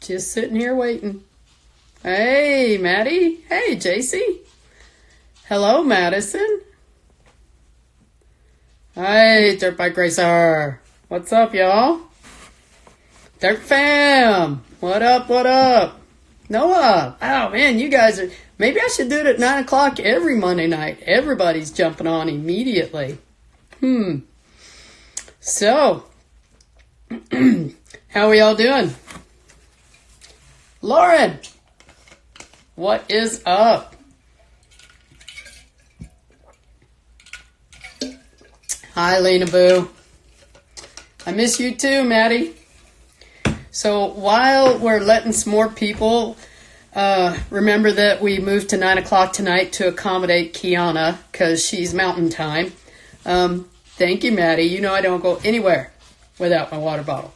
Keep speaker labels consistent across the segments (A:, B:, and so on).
A: Just sitting here waiting. Hey, Maddie. Hey, JC. Hello, Madison. Hey, Dirt Bike Racer. What's up, y'all? Dirt Fam. What up, what up? Noah. Oh, man, you guys are... Maybe I should do it at 9 o'clock every Monday night. Everybody's jumping on immediately. So, how are y'all doing? Lauren, what is up? Hi, Lena Boo. I miss you too, Maddie. So while we're letting some more people, remember that we moved to 9 o'clock tonight to accommodate Kiana because she's mountain time. Thank you, Maddie. You know I don't go anywhere without my water bottle.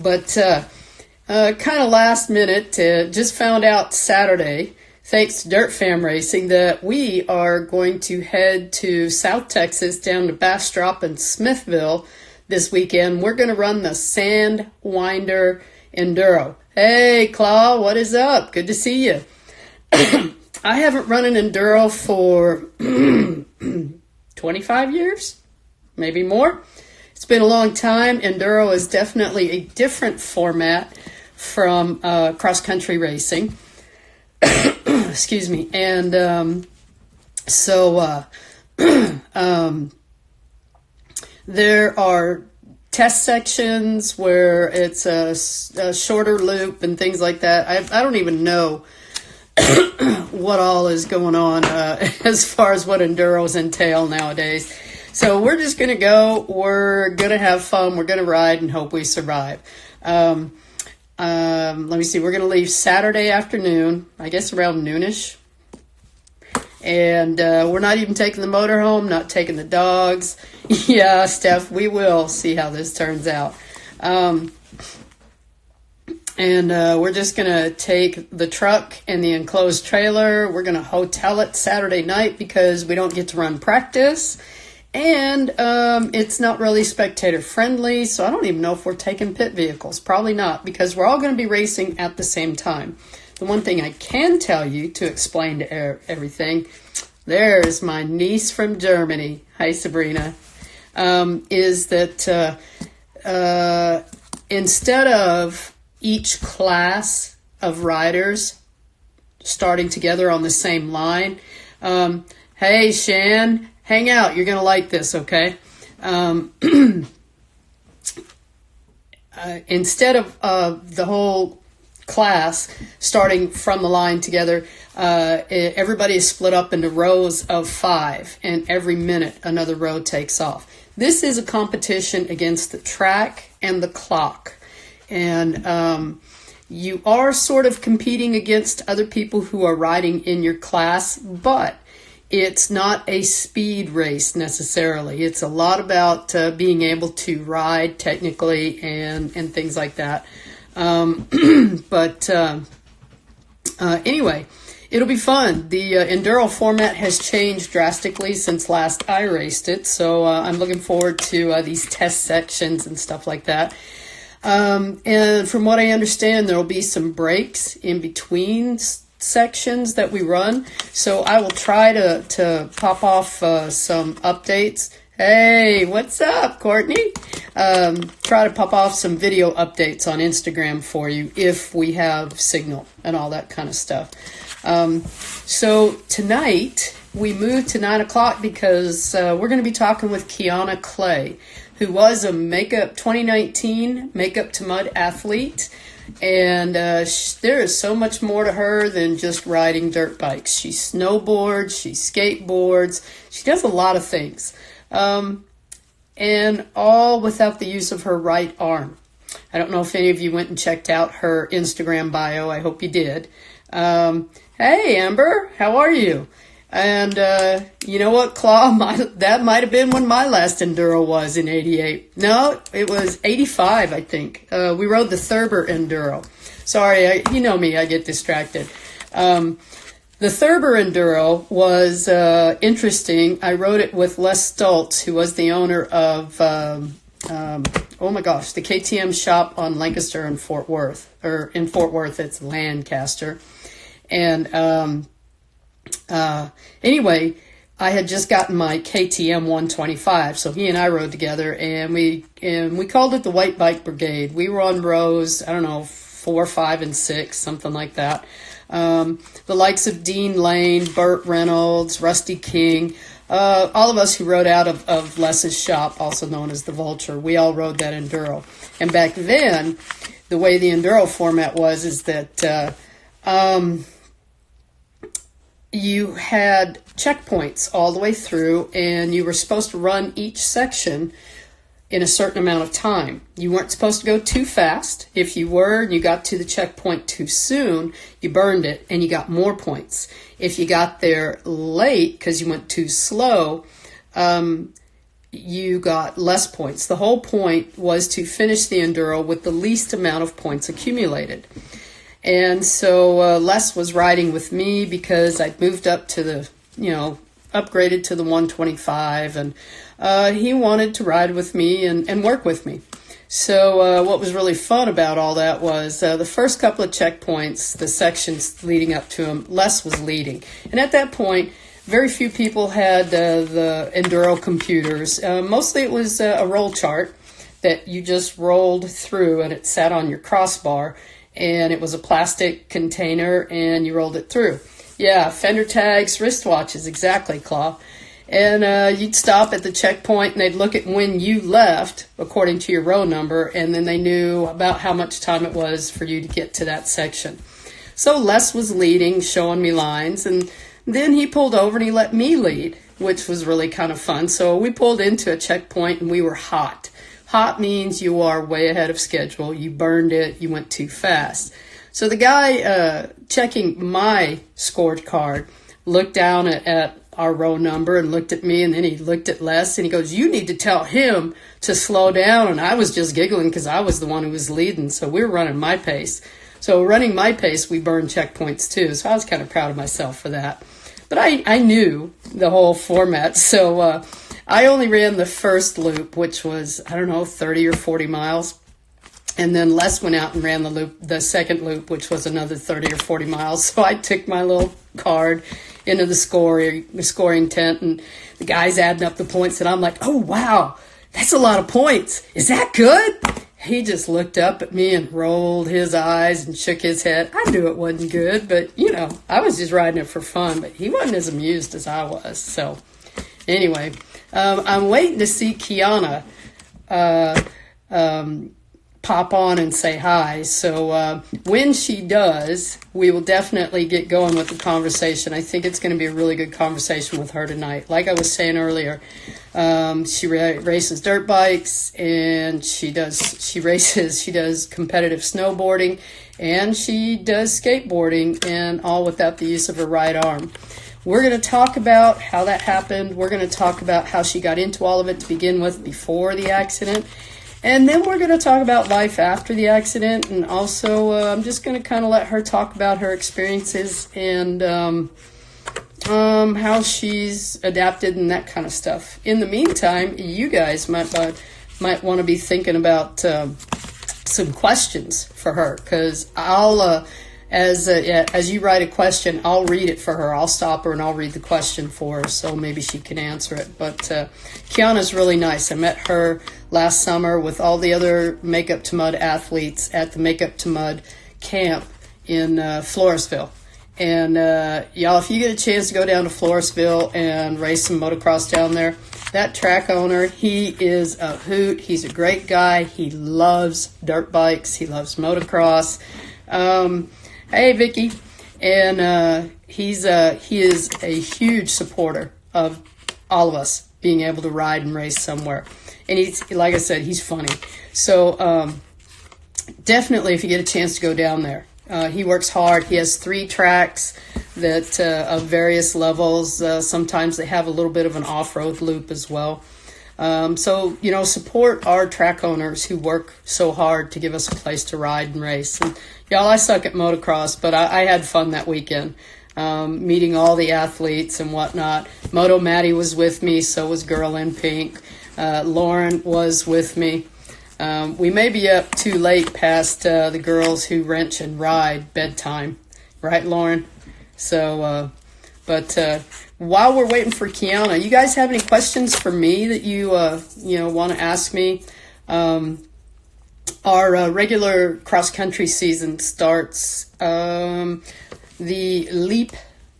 A: But kind of last minute, just found out Saturday, thanks to Dirt Fam Racing, that we are going to head to South Texas, down to Bastrop and Smithville this weekend. We're going to run the Sandwinder Enduro. Hey, Claw, what is up? Good to see you. I haven't run an Enduro for 25 years, maybe more. It's been a long time. Enduro is definitely a different format from cross-country racing. Excuse me. And there are test sections where it's a shorter loop and things like that. I don't even know what all is going on as far as what enduros entail nowadays. So we're just going to go. We're going to have fun. We're going to ride and hope we survive. Let me see. We're going to leave Saturday afternoon, I guess around noonish. And we're not even taking the motor home, not taking the dogs. Yeah, Steph, we will see how this turns out. And we're just going to take the truck and the enclosed trailer. We're going to hotel it Saturday night because we don't get to run practice. And it's not really spectator friendly, so I don't even know if we're taking pit vehicles. Probably not, because we're all going to be racing at the same time. The one thing I can tell you to explain to everything, there's my niece from Germany. Hi, Sabrina. Is that instead of each class of riders starting together on the same line, hey, Shan, hang out. You're going to like this, okay? Instead of the whole class starting from the line together, everybody is split up into rows of 5, and every minute another row takes off. This is a competition against the track and the clock. And you are sort of competing against other people who are riding in your class, but it's not a speed race necessarily. It's a lot about being able to ride technically and things like that. Anyway, it'll be fun. The Enduro format has changed drastically since last I raced it, so I'm looking forward to these test sections and stuff like that. And from what I understand, there will be some breaks in between sections that we run, so I will try to pop off some updates. Hey, what's up, Courtney? Try to pop off some video updates on Instagram for you if we have signal and all that kind of stuff. So tonight we moved to 9 o'clock because we're going to be talking with Kiana Clay, who was a 2019 Makeup to Mud athlete. And there is so much more to her than just riding dirt bikes. She snowboards, she skateboards, she does a lot of things. And all without the use of her right arm. I don't know if any of you went and checked out her Instagram bio. I hope you did. Hey, Amber, how are you? And you know what, Claw? That might have been when my last Enduro was in 88. No, it was 85, I think. We rode the Thurber Enduro. Sorry, you know me, I get distracted. The Thurber Enduro was interesting. I rode it with Les Stoltz, who was the owner of oh my gosh, the KTM shop on Lancaster and Fort Worth, or in Fort Worth, it's Lancaster. And anyway, I had just gotten my KTM 125, so he and I rode together, and we called it the White Bike Brigade. We were on rows, I don't know, 4, 5, and 6, something like that. The likes of Dean Lane, Burt Reynolds, Rusty King, all of us who rode out of Les's shop, also known as the Vulture, we all rode that Enduro. And back then, the way the Enduro format was is that you had checkpoints all the way through, and you were supposed to run each section in a certain amount of time. You weren't supposed to go too fast. If you were and you got to the checkpoint too soon, you burned it and you got more points. If you got there late because you went too slow, you got less points. The whole point was to finish the Enduro with the least amount of points accumulated. And so Les was riding with me because I'd moved up to the, upgraded to the 125, and he wanted to ride with me and work with me. So what was really fun about all that was the first couple of checkpoints, the sections leading up to him, Les was leading. And at that point, very few people had the Enduro computers. Mostly it was a roll chart that you just rolled through, and it sat on your crossbar, and it was a plastic container, and you rolled it through. Yeah, fender tags, wristwatches, exactly, Claw. And you'd stop at the checkpoint, and they'd look at when you left, according to your row number, and then they knew about how much time it was for you to get to that section. So Les was leading, showing me lines, and then he pulled over and he let me lead, which was really kind of fun. So we pulled into a checkpoint, and we were hot. Hot means you are way ahead of schedule. You burned it. You went too fast. So the guy checking my scorecard looked down at our row number and looked at me, and then he looked at Les, and he goes, "You need to tell him to slow down." And I was just giggling because I was the one who was leading, so we were running my pace. So running my pace, we burned checkpoints too, so I was kind of proud of myself for that. But I knew the whole format, so I only ran the first loop, which was, 30 or 40 miles. And then Les went out and ran the second loop, which was another 30 or 40 miles. So I took my little card into the scoring tent, and the guy's adding up the points, and I'm like, "Oh, wow, that's a lot of points. Is that good?" He just looked up at me and rolled his eyes and shook his head. I knew it wasn't good, but, I was just riding it for fun. But he wasn't as amused as I was. So anyway, I'm waiting to see Kiana pop on and say hi. So when she does, we will definitely get going with the conversation. I think it's going to be a really good conversation with her tonight. Like I was saying earlier, she races dirt bikes, and she does competitive snowboarding, and she does skateboarding, and all without the use of her right arm. We're going to talk about how that happened. We're going to talk about how she got into all of it to begin with before the accident. And then we're going to talk about life after the accident, and also I'm just going to kind of let her talk about her experiences and how she's adapted and that kind of stuff. In the meantime, you guys might want to be thinking about some questions for her, because I'll as you write a question, I'll read it for her. I'll stop her and I'll read the question for her, so maybe she can answer it. But Kiana's really nice. I met her last summer with all the other Make Up to Mud athletes at the Make Up to Mud camp in Floresville. And y'all, if you get a chance to go down to Floresville and race some motocross down there, that track owner, he is a hoot. He's a great guy. He loves dirt bikes. He loves motocross. Hey, Vicky. And he is a huge supporter of all of us being able to ride and race somewhere. And he's, like I said, he's funny. So definitely, if you get a chance to go down there, he works hard. He has 3 tracks that of various levels. Sometimes they have a little bit of an off-road loop as well. So, support our track owners who work so hard to give us a place to ride and race. And y'all, I suck at motocross, but I had fun that weekend, meeting all the athletes and whatnot. Moto Maddie was with me, so was Girl in Pink. Lauren was with me. We may be up too late past the girls who wrench and ride bedtime. Right, Lauren? So, but while we're waiting for Kiana, you guys have any questions for me that you want to ask me? Our regular cross-country season starts the leap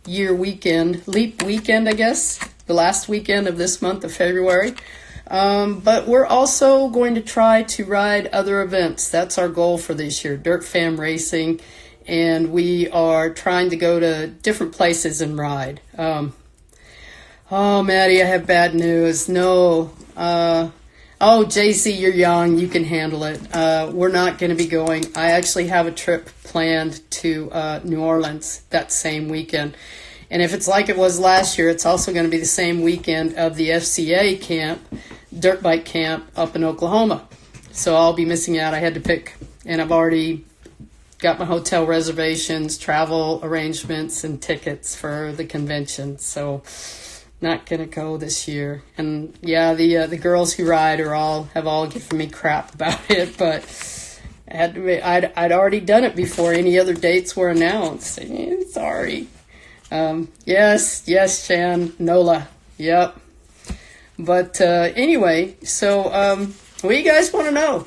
A: weekend, I guess, the last weekend of this month of February. But we're also going to try to ride other events. That's our goal for this year, Dirt Fam Racing. And we are trying to go to different places and ride. Oh, Maddie, I have bad news. No. Oh, JC, you're young. You can handle it. We're not going to be going. I actually have a trip planned to New Orleans that same weekend. And if it's like it was last year, it's also going to be the same weekend of the FCA camp, dirt bike camp up in Oklahoma. So I'll be missing out. I had to pick, and I've already got my hotel reservations, travel arrangements, and tickets for the convention. So not gonna go this year. And yeah, the girls who ride have all given me crap about it, but I'd already done it before any other dates were announced. Sorry. Yes, Shan, Nola. Yep. But anyway, so what do you guys want to know?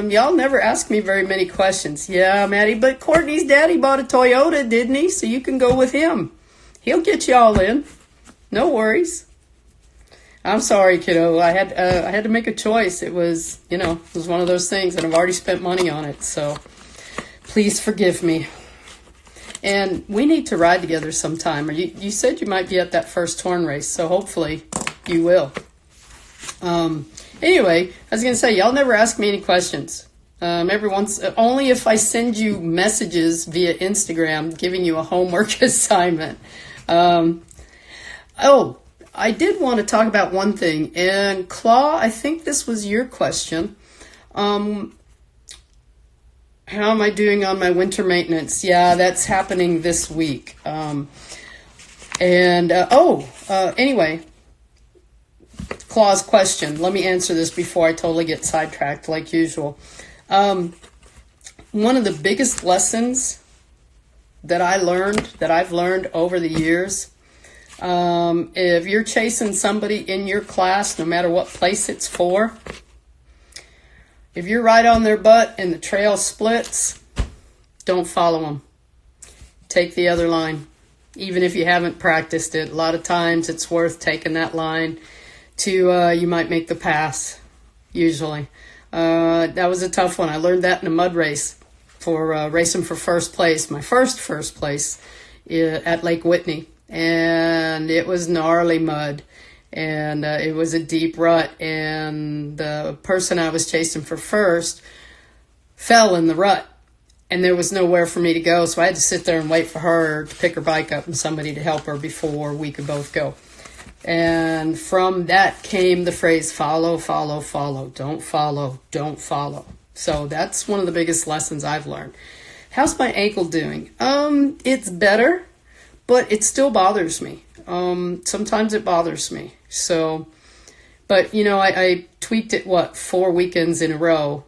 A: Y'all never ask me very many questions. Yeah, Maddie, but Courtney's daddy bought a Toyota, didn't he? So you can go with him. He'll get y'all in. No worries. I'm sorry, kiddo. I had to make a choice. It was one of those things, and I've already spent money on it. So please forgive me. And we need to ride together sometime. You said you might be at that first Torn race, so hopefully you will. Anyway, I was going to say, y'all never ask me any questions. Only if I send you messages via Instagram giving you a homework assignment. Oh, I did want to talk about one thing. And Claw, I think this was your question. How am I doing on my winter maintenance? Yeah, that's happening this week. Anyway, Claw's question. Let me answer this before I totally get sidetracked like usual. One of the biggest lessons that I've learned over the years, if you're chasing somebody in your class, no matter what place it's for, if you're right on their butt and the trail splits, don't follow them. Take the other line. Even if you haven't practiced it, a lot of times it's worth taking that line to, you might make the pass, usually. That was a tough one. I learned that in a mud race for racing for first place, my first place at Lake Whitney. And it was gnarly mud. And it was a deep rut. And the person I was chasing for first fell in the rut. And there was nowhere for me to go. So I had to sit there and wait for her to pick her bike up and somebody to help her before we could both go. And from that came the phrase, follow, follow, follow. Don't follow, don't follow. So that's one of the biggest lessons I've learned. How's my ankle doing? It's better, but it still bothers me. Sometimes it bothers me. So, but I tweaked it, 4 weekends in a row.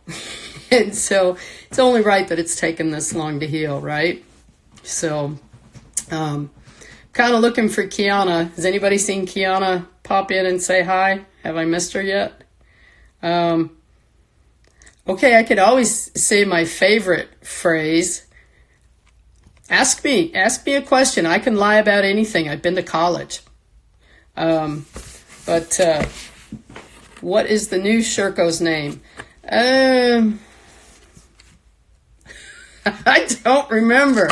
A: And so it's only right that it's taken this long to heal, right? So, kind of looking for Kiana. Has anybody seen Kiana pop in and say hi? Have I missed her yet? Okay, I could always say my favorite phrase. Ask me a question. I can lie about anything. I've been to college. But what is the new Sherko's name? I don't remember.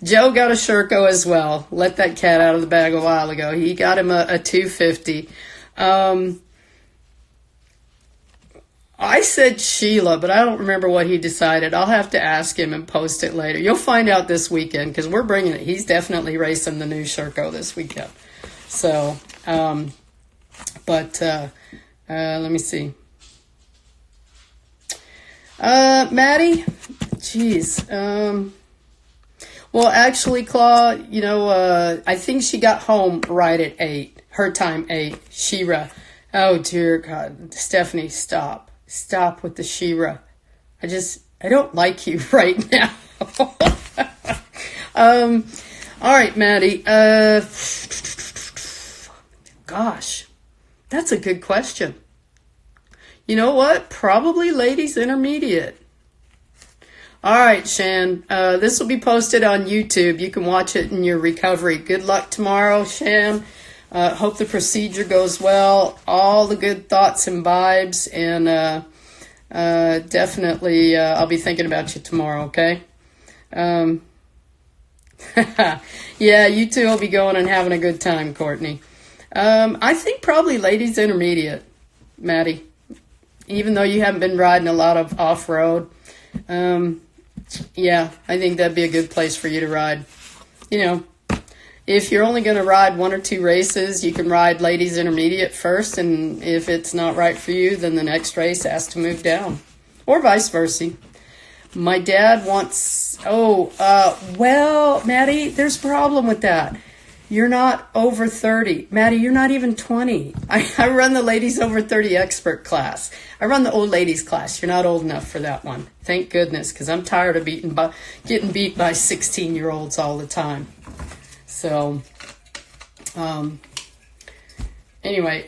A: Joe got a Sherko as well. Let that cat out of the bag a while ago. He got him a 250. I said Sheila, but I don't remember what he decided. I'll have to ask him and post it later. You'll find out this weekend because we're bringing it. He's definitely racing the new Sherko this weekend. So, let me see. Maddie, geez. Well, actually, Claw, I think she got home right at 8. Her time 8. Shira. Oh, dear God. Stephanie, stop. Stop with the She-Ra. I don't like you right now. All right, Maddie. Gosh, that's a good question. You know what? Probably ladies intermediate. All right, Shan. This will be posted on YouTube. You can watch it in your recovery. Good luck tomorrow, Shan. Hope the procedure goes well. All the good thoughts and vibes. And definitely I'll be thinking about you tomorrow, okay? Yeah, you two will be going and having a good time, Courtney. I think probably ladies intermediate, Maddie. Even though you haven't been riding a lot of off-road. Yeah, I think that'd be a good place for you to ride. You know, if you're only going to ride 1 or 2 races, you can ride ladies intermediate first, and if it's not right for you, then the next race has to move down, or vice versa. My dad wants, well, Maddie, there's a problem with that. You're not over 30. Maddie, you're not even 20. I run the ladies over 30 expert class. I run the old ladies class. You're not old enough for that one. Thank goodness, because I'm tired of getting beat by 16-year-olds all the time. So, anyway,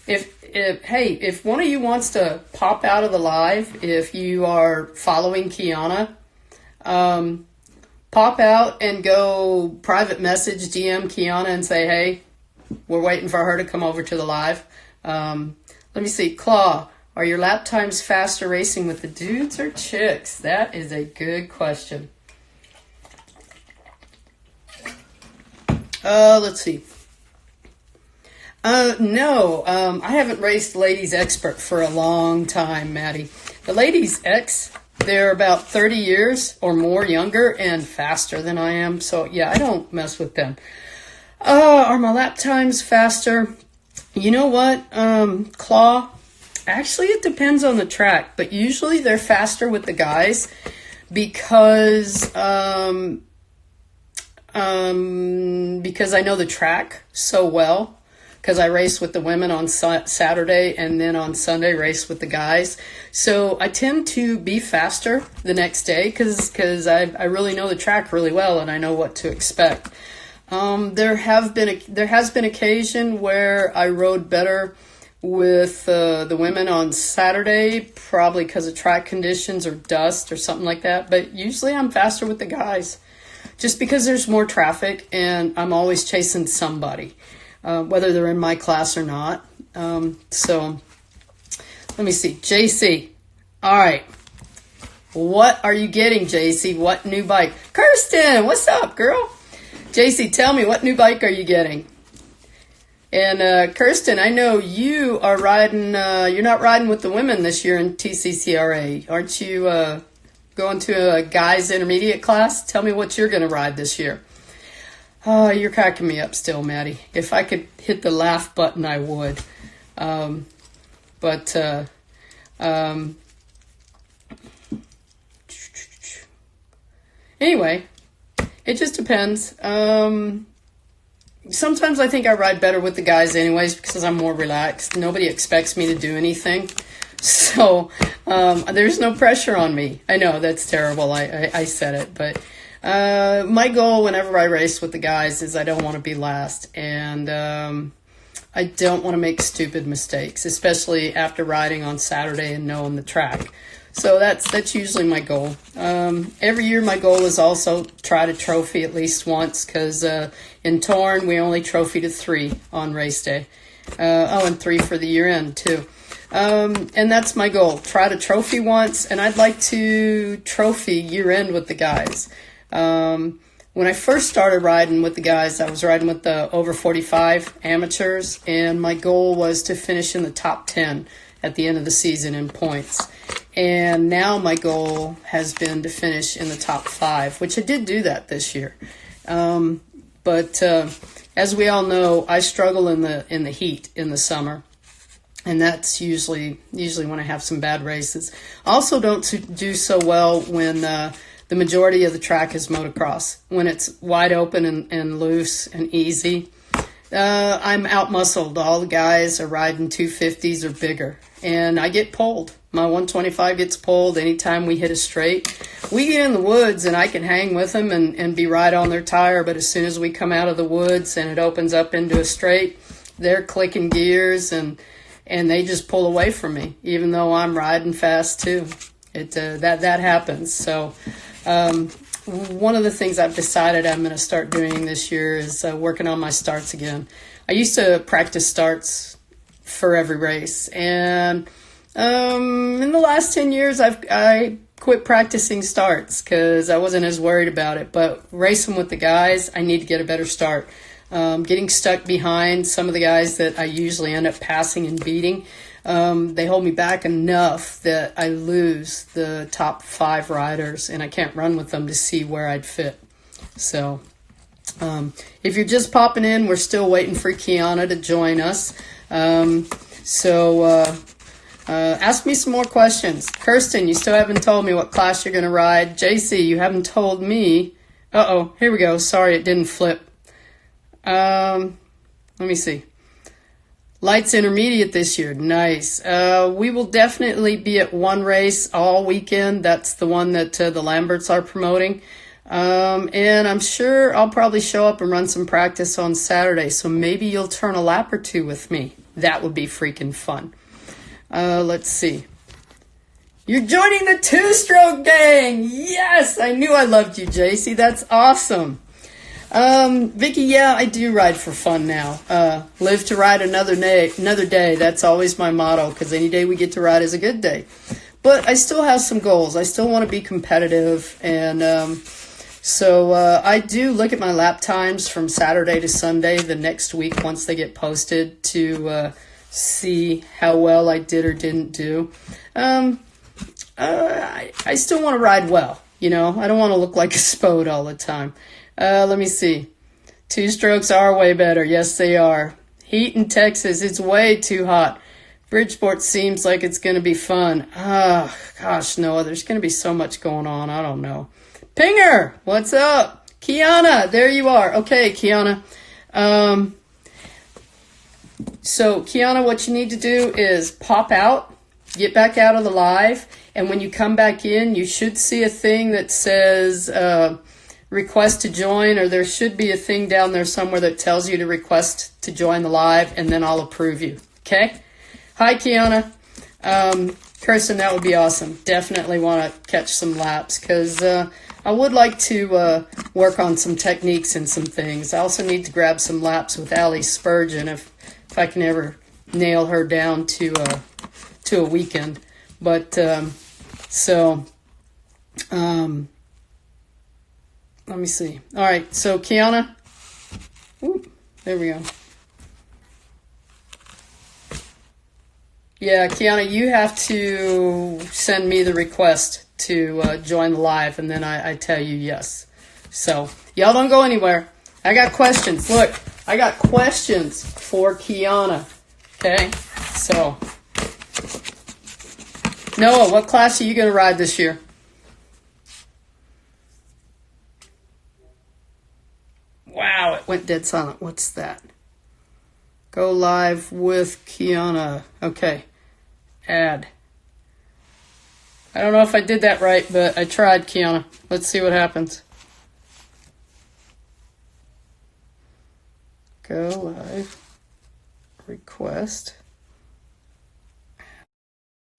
A: if one of you wants to pop out of the live, if you are following Kiana, pop out and go private message DM Kiana and say, hey, we're waiting for her to come over to the live. Let me see. Claw, are your lap times faster racing with the dudes or chicks? That is a good question. Let's see. No, I haven't raced Ladies Expert for a long time, Maddie. The Ladies X, they're about 30 years or more younger and faster than I am. So, yeah, I don't mess with them. Are my lap times faster? You know what, Claw? Actually, it depends on the track, but usually they're faster with the guys because I know the track so well. Because I race with the women on Saturday and then on Sunday race with the guys. So I tend to be faster the next day because I really know the track really well and I know what to expect. There has been occasion where I rode better with the women on Saturday, probably because of track conditions or dust or something like that. But usually I'm faster with the guys just because there's more traffic and I'm always chasing somebody. Whether they're in my class or not. So let me see. JC. All right. What are you getting, JC? What new bike? Kirsten, what's up, girl? JC, tell me, what new bike are you getting? And Kirsten, I know you are riding, you're not riding with the women this year in TCCRA. Aren't you going to a guys intermediate class? Tell me what you're going to ride this year. Oh, you're cracking me up still, Maddie. If I could hit the laugh button, I would. Anyway, it just depends. Sometimes I think I ride better with the guys anyways because I'm more relaxed. Nobody expects me to do anything. So there's no pressure on me. I know that's terrible. I said it, but... my goal whenever I race with the guys is I don't want to be last, and I don't want to make stupid mistakes, especially after riding on Saturday and knowing the track. So that's usually my goal. Every year my goal is also try to trophy at least once, because in Torn we only trophy to 3 on race day. And 3 for the year end too. And that's my goal. Try to trophy once, and I'd like to trophy year end with the guys. When I first started riding with the guys, I was riding with the over 45 amateurs, and my goal was to finish in the top 10 at the end of the season in points. And now my goal has been to finish in the top 5, which I did do that this year. But as we all know, I struggle in the heat in the summer. And that's usually when I have some bad races. Also don't do so well when the majority of the track is motocross. When it's wide open and loose and easy, I'm out-muscled. All the guys are riding 250s or bigger, and I get pulled. My 125 gets pulled anytime we hit a straight. We get in the woods, and I can hang with them and be right on their tire, but as soon as we come out of the woods and it opens up into a straight, they're clicking gears, and they just pull away from me, even though I'm riding fast too. That happens. So one of the things I've decided I'm going to start doing this year is working on my starts again. I used to practice starts for every race, and in the last 10 years I quit practicing starts because I wasn't as worried about it. But racing with the guys, I need to get a better start. Getting stuck behind some of the guys that I usually end up passing and beating, they hold me back enough that I lose the top 5 riders, and I can't run with them to see where I'd fit. So if you're just popping in, we're still waiting for Kiana to join us. Ask me some more questions. Kirsten, you still haven't told me what class you're going to ride. JC, you haven't told me. Uh-oh, here we go. Sorry, it didn't flip. Let me see. Lights intermediate this year. Nice. We will definitely be at one race all weekend. That's the one that the Lamberts are promoting. And I'm sure I'll probably show up and run some practice on Saturday. So maybe you'll turn a lap or two with me. That would be freaking fun. Let's see. You're joining the two-stroke gang. Yes, I knew I loved you, JC. That's awesome. Vicky, yeah, I do ride for fun now. Live to ride another day. That's always my motto, because any day we get to ride is a good day. But I still have some goals. I still want to be competitive, and so I do look at my lap times from Saturday to Sunday the next week once they get posted to see how well I did or didn't do. I still want to ride well. You know, I don't want to look like a spode all the time. Let me see. Two strokes are way better. Yes, they are. Heat in Texas, it's way too hot. Bridgeport seems like it's going to be fun. Gosh, Noah, there's going to be so much going on. I don't know. Pinger, what's up? Kiana, there you are. Okay, Kiana. So, Kiana, what you need to do is pop out, get back out of the live, and when you come back in, you should see a thing that says request to join, or there should be a thing down there somewhere that tells you to request to join the live, and then I'll approve you. Okay? Hi, Kiana. Kirsten, that would be awesome. Definitely want to catch some laps, because I would like to work on some techniques and some things. I also need to grab some laps with Allie Spurgeon if I can ever nail her down to a weekend. But let me see. All right, so Kiana. Ooh, there we go. Yeah, Kiana, you have to send me the request to join the live, and then I tell you yes. So, y'all don't go anywhere. I got questions. Look, I got questions for Kiana. Okay? So, Noah, what class are you going to ride this year? Wow, it went dead silent. What's that? Go live with Kiana. Okay. Add. I don't know if I did that right, but I tried, Kiana. Let's see what happens. Go live. Request.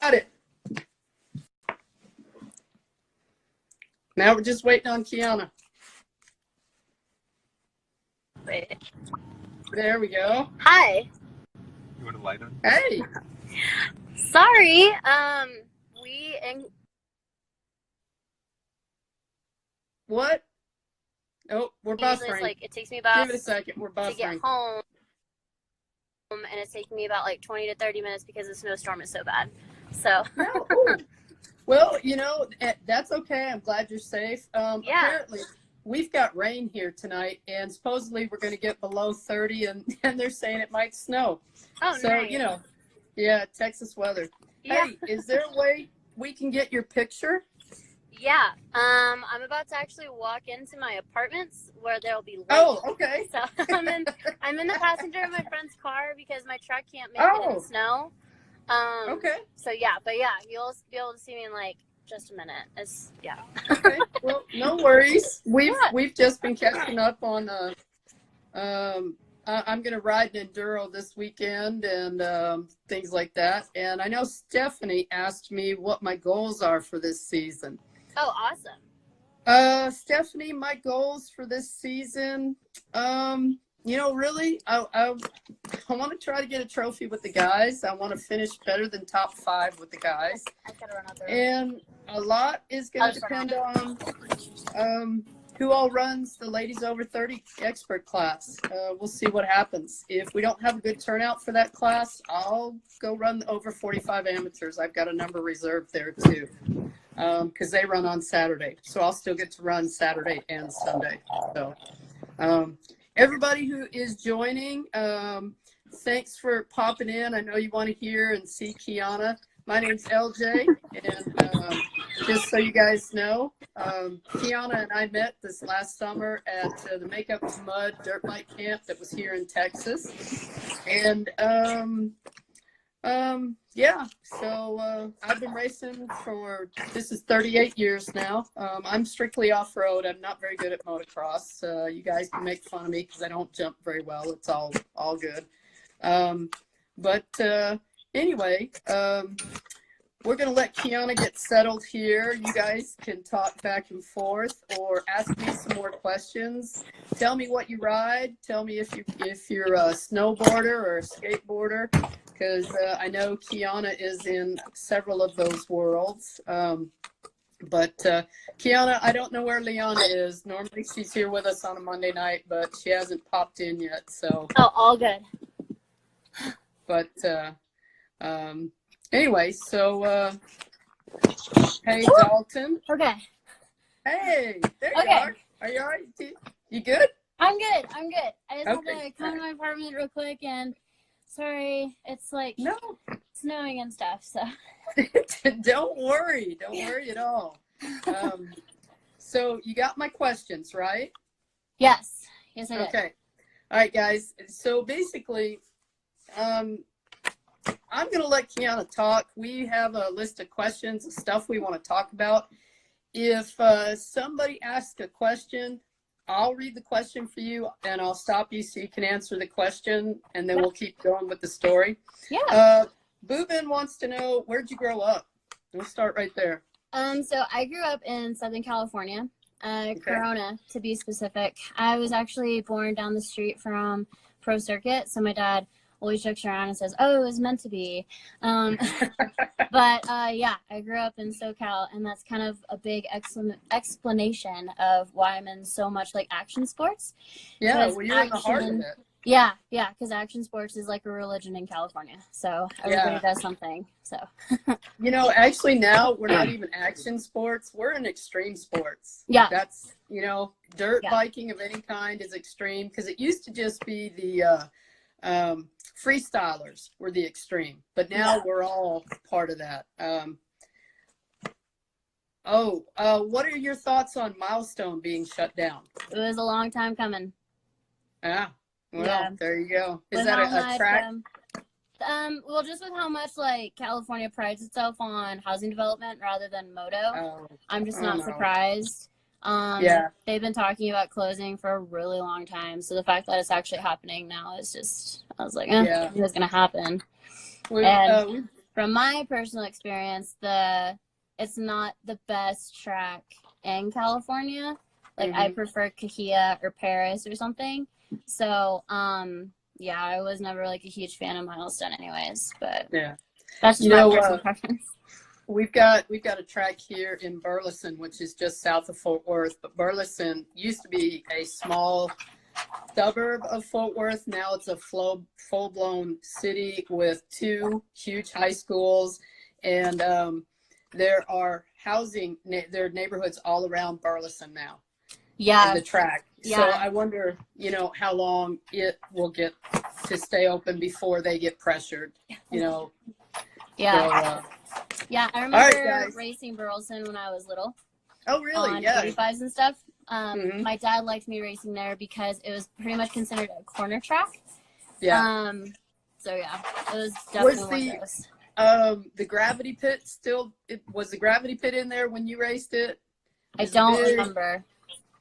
A: Got it. Now we're just waiting on Kiana.
B: Wait.
A: There we go.
B: Hi.
C: You want a light on?
A: Hey.
B: Sorry.
A: What? Oh, we're buffering.
B: Like it takes me about
A: Give it a second. We're buffering
B: to get home, and it's taking me about like 20 to 30 minutes because the snowstorm is so bad. So.
A: No. Well, you know, that's okay. I'm glad you're safe.
B: Yeah.
A: Apparently, we've got rain here tonight, and supposedly we're going to get below 30, and they're saying it might snow.
B: Oh,
A: so,
B: nice.
A: you know, yeah, Texas weather.
B: Yeah.
A: Hey, is there a way we can get your picture?
B: Yeah. I'm about to actually walk into my apartments where there'll be light.
A: Oh, okay.
B: So I'm in the passenger of my friend's car because my truck can't make it in the snow.
A: Okay.
B: So yeah, but yeah, you'll be able to see me in like just a minute. Yeah.
A: Okay. Well, no worries. We've just been catching up on I'm going to ride an enduro this weekend and things like that. And I know Stephanie asked me what my goals are for this season.
B: Oh, awesome.
A: Stephanie, my goals for this season, really, I want to try to get a trophy with the guys. I want to finish better than top 5 with the guys.
B: I gotta run out there.
A: And a lot is going to depend on who all runs the ladies over 30 expert class. We'll see what happens. If we don't have a good turnout for that class, I'll go run the over 45 amateurs. I've got a number reserved there too, because they run on Saturday. So I'll still get to run Saturday and Sunday. So everybody who is joining, thanks for popping in. I know you want to hear and see Kiana. My name's LJ, and just so you guys know, Kiana and I met this last summer at the Make Up to Mud dirt bike camp that was here in Texas. And so I've been racing this is 38 years now. I'm strictly off-road. I'm not very good at motocross. You guys can make fun of me because I don't jump very well. It's all good. Anyway, we're going to let Kiana get settled here. You guys can talk back and forth or ask me some more questions. Tell me what you ride. Tell me if you're a snowboarder or a skateboarder, because I know Kiana is in several of those worlds. But Kiana, I don't know where Liana is. Normally she's here with us on a Monday night, but she hasn't popped in yet. So.
B: Oh, all good.
A: But anyway, so hey Dalton.
B: Okay.
A: Hey, there you are. Are you all right? You good?
B: I'm good. I just have to come to my apartment real quick, and sorry, it's like snowing and stuff. So
A: don't worry at all. So you got my questions, right?
B: Yes, I did.
A: Okay. All right, guys. So basically, I'm going to let Kiana talk. We have a list of questions and stuff we want to talk about. If somebody asks a question, I'll read the question for you and I'll stop you so you can answer the question, and then we'll keep going with the story.
B: Yeah.
A: Boobin wants to know, where'd you grow up? We'll start right there.
B: So I grew up in Southern California, Corona to be specific. I was actually born down the street from Pro Circuit, so my dad always jokes around and says, "Oh, it was meant to be." But yeah, I grew up in SoCal, and that's kind of a big explanation of why I'm in so much like action sports.
A: Yeah, well, you're in the heart of it.
B: Yeah, because action sports is like a religion in California. So everybody does something. So
A: actually now we're not even action sports. We're in extreme sports.
B: Yeah.
A: That's, dirt biking of any kind is extreme, because it used to just be the freestylers were the extreme, but now we're all part of that. What are your thoughts on Milestone being shut down?
B: It was a long time coming.
A: Yeah. Well, there you go. Is that a track?
B: Well, just with how much like California prides itself on housing development rather than moto, I'm just not surprised. They've been talking about closing for a really long time, so the fact that it's actually happening now is just, I was like, it was gonna happen. From my personal experience, it's not the best track in California. Like I prefer Cahuilla or Paris or something. So I was never like a huge fan of Milestone anyways, but that's just my personal preference.
A: We've got a track here in Burleson, which is just south of Fort Worth, but Burleson used to be a small suburb of Fort Worth. Now it's a full-blown city with 2 huge high schools, and there are there are neighborhoods all around Burleson now.
B: Yeah.
A: In the track. Yeah. So I wonder, how long it will get to stay open before they get pressured, Yeah.
B: So, I remember racing Burleson when I was little.
A: Oh, really?
B: On
A: Yeah.
B: 45s and stuff. My dad liked me racing there because it was pretty much considered a corner track.
A: Yeah.
B: So yeah, it was definitely one of those.
A: The gravity pit was the gravity pit in there when you raced it?
B: I don't remember.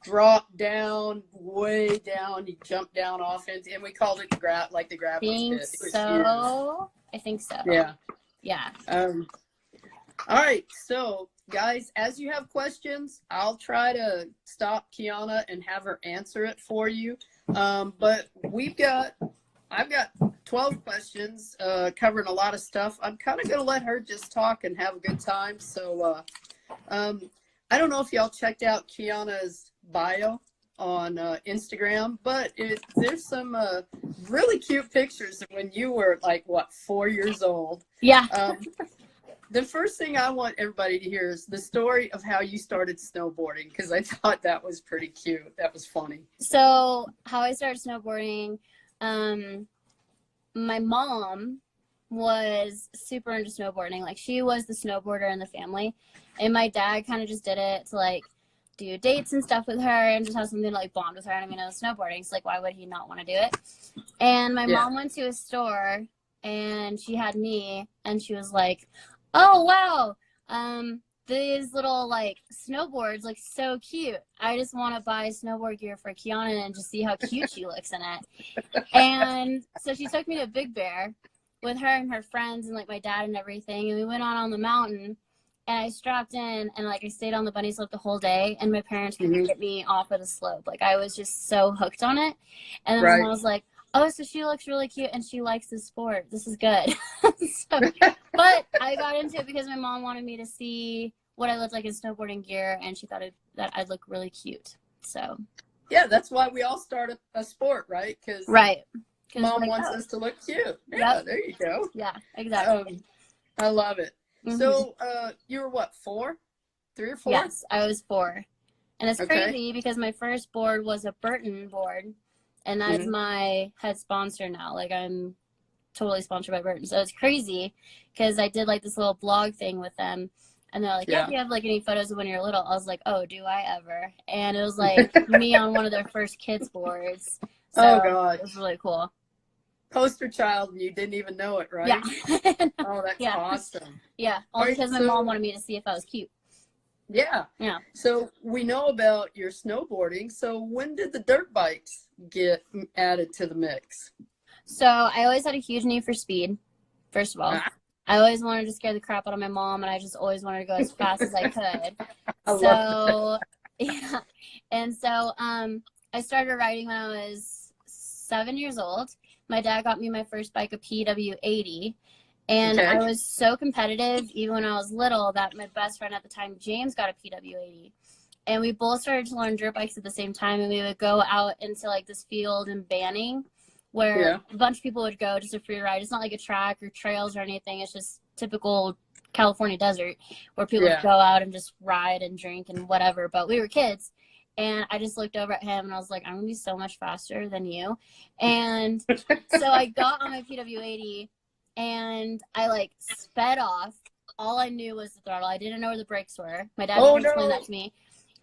A: Drop down, way down. You jump down off it, and we called it the gravity pit.
B: I think so.
A: Yeah.
B: Yeah.
A: All right, so guys, as you have questions, I'll try to stop Kiana and have her answer it for you. But I've got 12 questions covering a lot of stuff. I'm kind of going to let her just talk and have a good time. So I don't know if y'all checked out Kiana's bio on Instagram, but there's some really cute pictures of when you were like, 4 years old?
B: Yeah.
A: The first thing I want everybody to hear is the story of how you started snowboarding, because I thought that was pretty cute. That was funny.
B: So how I started snowboarding, my mom was super into snowboarding. Like, she was the snowboarder in the family, and my dad kind of just did it to like do dates and stuff with her and just have something to like bond with her. And I mean, it was snowboarding, so like, why would he not want to do it? And my mom went to a store and she had me, and she was like, oh wow, these little like snowboards look so cute. I just want to buy snowboard gear for Kiana and just see how cute she looks in it. And so she took me to Big Bear with her and her friends and like my dad and everything, and we went on the mountain, and I strapped in and like I stayed on the bunny slope the whole day, and my parents couldn't get me off of the slope. Like, I was just so hooked on it. And then my mom was like, oh, so she looks really cute and she likes the sport. This is good. But I got into it because my mom wanted me to see what I looked like in snowboarding gear, and she thought that I'd look really cute. So
A: yeah, that's why we all start a sport, right? Because mom wants us to look cute. Yeah, there you go.
B: Yeah, exactly.
A: I love it. So you were what, 4? 3 or 4?
B: Yes, I was 4. And it's crazy because my first board was a Burton board, and that is my head sponsor now. Like, I'm totally sponsored by Burton. So it's crazy because I did like this little blog thing with them, and they're like, yeah, do you have like any photos of when you're little? I was like, oh, do I ever? And it was like me on one of their first kids boards. So
A: oh god,
B: it was really cool.
A: Poster child, and you didn't even know it, right?
B: Yeah.
A: Oh, that's awesome.
B: Yeah, all because my mom wanted me to see if I was cute.
A: Yeah.
B: Yeah.
A: So we know about your snowboarding. So when did the dirt bikes get added to the mix?
B: So I always had a huge need for speed, first of all. I always wanted to scare the crap out of my mom, and I just always wanted to go as fast as I could. Yeah. And so I started riding when I was 7 years old. My dad got me my first bike, a PW80. And I was so competitive, even when I was little, that my best friend at the time, James, got a PW80. And we both started to learn dirt bikes at the same time. And we would go out into like this field in Banning, where a bunch of people would go just a free ride. It's not like a track or trails or anything. It's just typical California desert where people would go out and just ride and drink and whatever. But we were kids. And I just looked over at him and I was like, I'm going to be so much faster than you. And so I got on my PW80 and I like sped off. All I knew was the throttle. I didn't know where the brakes were. My dad didn't explain that to me.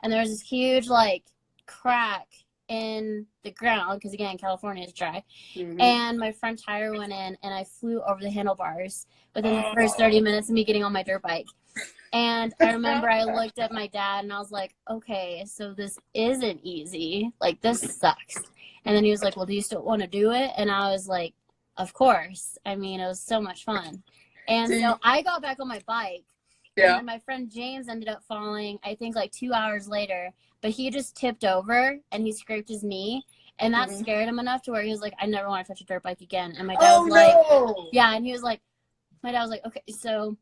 B: And there was this huge like crack in the ground because, again, California is dry. And my front tire went in and I flew over the handlebars within the first 30 minutes of me getting on my dirt bike. And I remember I looked at my dad and I was like, okay, so this isn't easy. Like, this sucks. And then he was like, well, do you still want to do it? And I was like, of course. I mean, it was so much fun. And so I got back on my bike. Yeah. And my friend James ended up falling, I think, like 2 hours later. But he just tipped over and he scraped his knee. And that scared him enough to where he was like, I never want to touch a dirt bike again. And my dad was like, yeah. And he was like, my dad was like, okay, so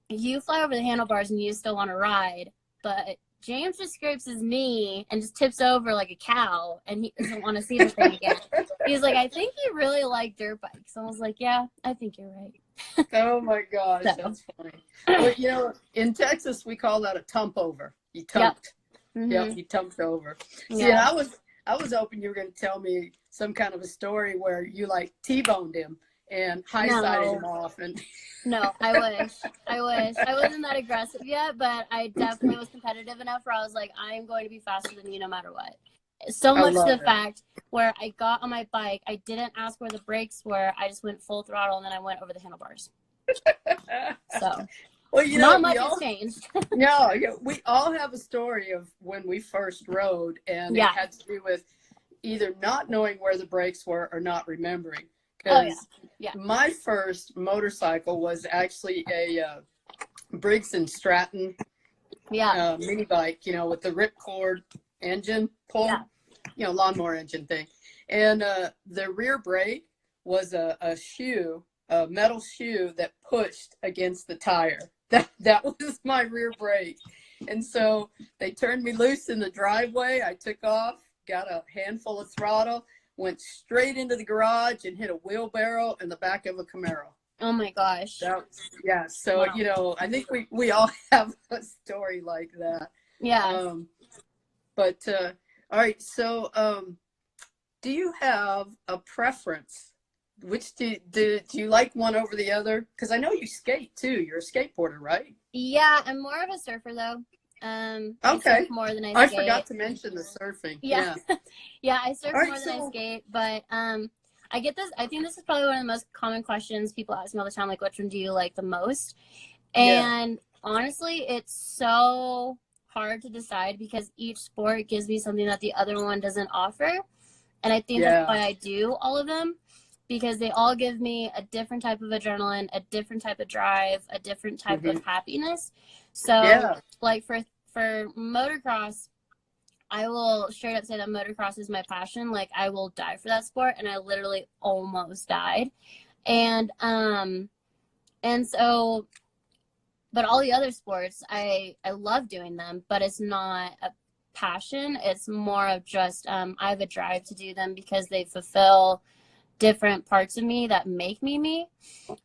B: you fly over the handlebars and you still want to ride, but James just scrapes his knee and just tips over like a cow, and he doesn't want to see the thing again. He's like, I think you really like dirt bikes. And I was like, yeah, I think you're right.
A: Oh my gosh, that's funny. But you know, in Texas we call that a tump over. You tumped. Yep, you tumped over. See, I was hoping you were going to tell me some kind of a story where you like T-boned him. and high-sided him off. And
B: no, I wish. I wasn't that aggressive yet, but I definitely was competitive enough where I was like, I'm going to be faster than you no matter what. So much to the fact where I got on my bike, I didn't ask where the brakes were. I just went full throttle, and then I went over the handlebars. So, well, you know, not much has changed.
A: No, we all have a story of when we first rode, and it had to do with either not knowing where the brakes were or not remembering. Because my first motorcycle was actually a Briggs and Stratton mini bike, you know, with the ripcord engine pull, you know, lawnmower engine thing. And the rear brake was a metal shoe that pushed against the tire. That was my rear brake. And so they turned me loose in the driveway. I took off, got a handful of throttle, went straight into the garage and hit a wheelbarrow in the back of a Camaro.
B: Oh my gosh.
A: So, you know, I think we all have a story like that.
B: Yeah.
A: But, all right. So, do you have a preference? Which do you like one over the other? Because I know you skate too. You're a skateboarder, right?
B: Yeah, I'm more of a surfer though. I surf more than I skate.
A: I forgot to mention the surfing.
B: Yeah. Yeah, I surf more than I skate, but I get this. I think this is probably one of the most common questions people ask me all the time, like, which one do you like the most? And honestly, it's so hard to decide because each sport gives me something that the other one doesn't offer. And I think that's why I do all of them, because they all give me a different type of adrenaline, a different type of drive, a different type of happiness. So like for motocross, I will straight up say that motocross is my passion. Like, I will die for that sport, and I literally almost died. And so, but all the other sports, I love doing them, but it's not a passion. It's more of just, I have a drive to do them because they fulfill different parts of me that make me me.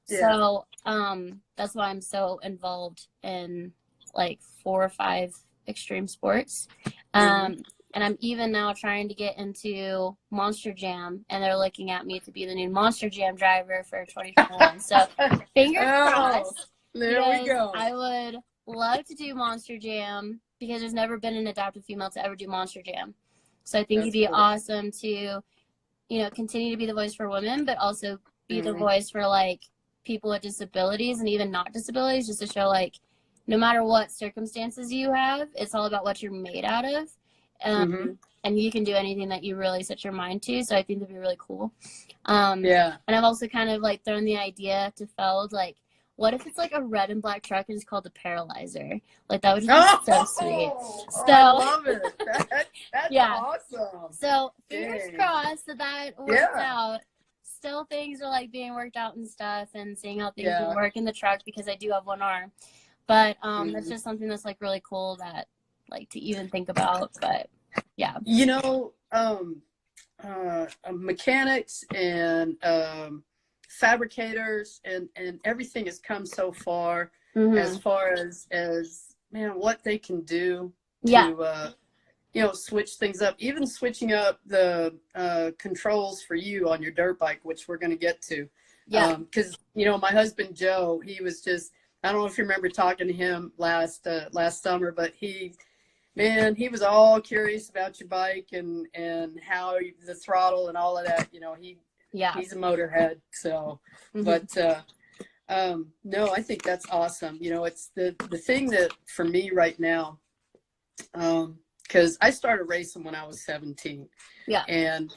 B: So, that's why I'm so involved in like 4 or 5 extreme sports. And I'm even now trying to get into Monster Jam, and they're looking at me to be the new Monster Jam driver for 2021. So fingers crossed.
A: There we go.
B: I would love to do Monster Jam because there's never been an adopted female to ever do Monster Jam. So I think it'd be awesome to, you know, continue to be the voice for women, but also be the voice for like people with disabilities and even not disabilities, just to show like, no matter what circumstances you have, it's all about what you're made out of. And you can do anything that you really set your mind to. So I think that'd be really cool. And I've also kind of like thrown the idea to Feld, like, what if it's like a red and black truck and it's called the Paralyzer? Like, that would just be so sweet. So
A: I love it. That's awesome.
B: So fingers crossed that works out. Still, things are like being worked out and stuff, and seeing how things would work in the truck because I do have one arm. But that's just something that's like really cool that like to even think about. But
A: you know, mechanics and fabricators and everything has come so far as man, what they can do to you know, switch things up, even switching up the controls for you on your dirt bike, which we're going to get to. Because you know, my husband Joe, he was just, I don't know if you remember talking to him last summer, but he was all curious about your bike and how the throttle and all of that. You know, he's a motorhead. So, but no, I think that's awesome. You know, it's the thing that for me right now, because I started racing when I was 17. And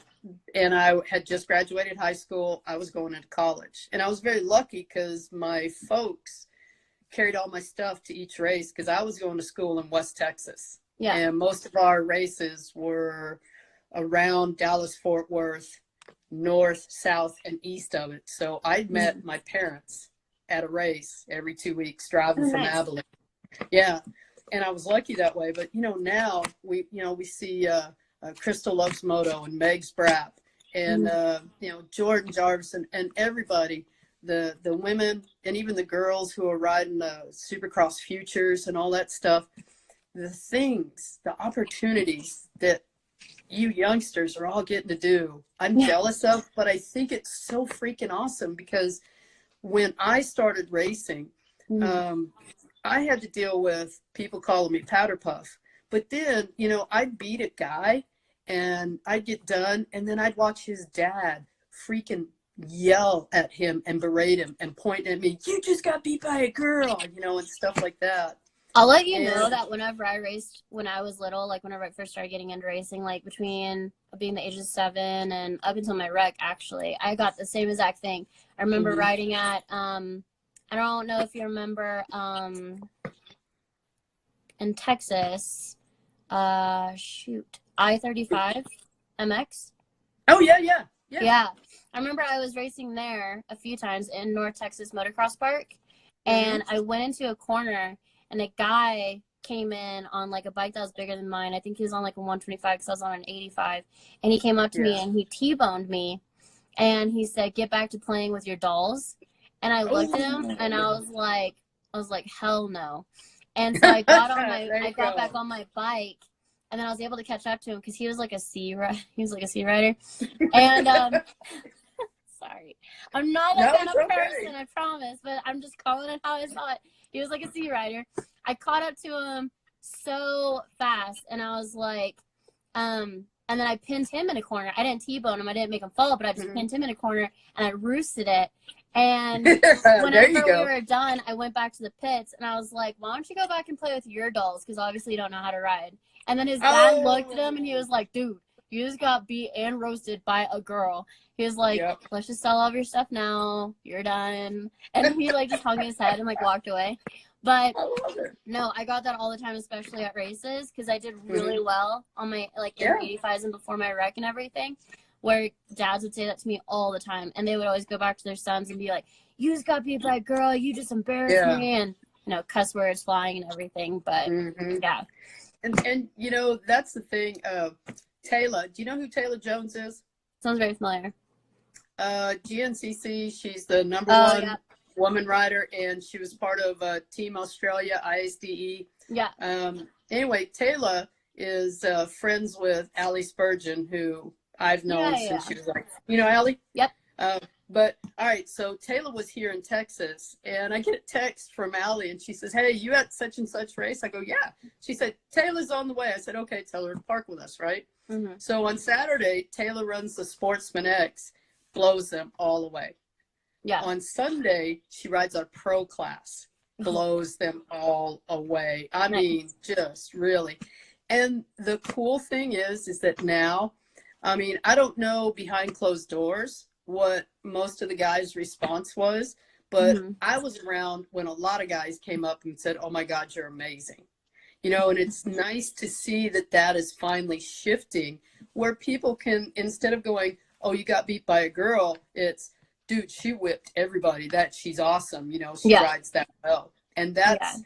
A: I had just graduated high school. I was going into college, and I was very lucky because my folks carried all my stuff to each race because I was going to school in West Texas. And most of our races were around Dallas, Fort Worth, north, south, and east of it. So I met my parents at a race every 2 weeks driving from Abilene. And I was lucky that way. But, you know, now we see Crystal Loves Moto and Meg's Brap and, you know, Jordan Jarvis and everybody, the women and even the girls who are riding the Supercross Futures and all that stuff, the opportunities that you youngsters are all getting to do. I'm jealous of, but I think it's so freaking awesome because when I started racing, I had to deal with people calling me powder puff. But then, you know, I'd beat a guy and I'd get done, and then I'd watch his dad freaking yell at him and berate him and point at me, you just got beat by a girl, you know, and stuff like that.
B: I'll let you know that whenever I raced when I was little, like whenever I first started getting into racing, like between being the age of 7 and up until my wreck, actually, I got the same exact thing. I remember riding at, I don't know if you remember, in Texas, I-35 MX.
A: Oh, yeah.
B: Yeah. I remember I was racing there a few times in North Texas Motocross Park, and I went into a corner, and a guy came in on like a bike that was bigger than mine. I think he was on like a 125 because I was on an 85. And he came up to me and he T-boned me. And he said, get back to playing with your dolls. And I looked at him and I was like, hell no. And so I got on my, back on my bike, and then I was able to catch up to him because he was like a C rider. And, sorry, I'm not that kind of person, I promise, but I'm just calling it how I saw it. He was like a C rider. I caught up to him so fast, and I was like, and then I pinned him in a corner. I didn't T-bone him. I didn't make him fall, but I just pinned him in a corner, and I roosted it. And whenever we were done, I went back to the pits, and I was like, why don't you go back and play with your dolls? Because obviously you don't know how to ride. And then his dad looked at him, and he was like, dude, you just got beat and roasted by a girl. He was like, let's just sell all of your stuff now. You're done. And he like just hung his head and like walked away. But no, I got that all the time, especially at races, because I did really well on my like in 85s and before my wreck and everything, where dads would say that to me all the time. And they would always go back to their sons and be like, you just got beat by a girl. You just embarrassed me. And, you know, cuss words flying and everything. But yeah.
A: And you know, that's the thing. Taylor, do you know who Taylor Jones is?
B: Sounds very familiar.
A: GNCC, she's the number one woman rider, and she was part of Team Australia, ISDE. Yeah. Anyway, Taylor is friends with Allie Spurgeon, who I've known since she was like, you know, Allie?
B: Yep.
A: But all right, so Taylor was here in Texas, and I get a text from Allie, and she says, hey, you at such and such race? I go, yeah. She said, Taylor's on the way. I said, okay, tell her to park with us, right? So on Saturday, Taylor runs the Sportsman X, blows them all away. Yeah. On Sunday, she rides our pro class, blows them all away. I mean, just really. And the cool thing is that now, I mean, I don't know behind closed doors what most of the guys' response was, but I was around when a lot of guys came up and said, oh my God, you're amazing. You know, and it's nice to see that that is finally shifting, where people can, instead of going, oh, you got beat by a girl, it's, dude, she whipped everybody. She's awesome. You know, she rides that well. And that's,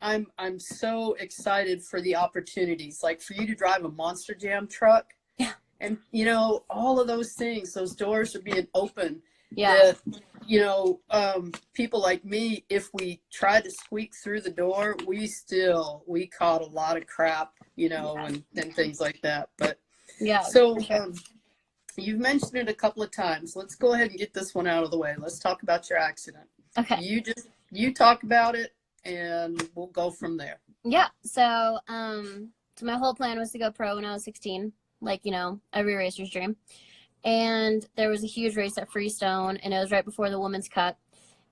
A: I'm so excited for the opportunities, like for you to drive a Monster Jam truck. Yeah. And, you know, all of those things, those doors are being open. Yeah. That, you know, people like me, if we tried to squeak through the door, we caught a lot of crap, you know, and things like that. But so you've mentioned it a couple of times. Let's go ahead and get this one out of the way. Let's talk about your accident. Okay. You talk about it, and we'll go from there.
B: Yeah. So, so my whole plan was to go pro when I was 16, like, you know, every racer's dream. And there was a huge race at Freestone, and it was right before the Women's Cup.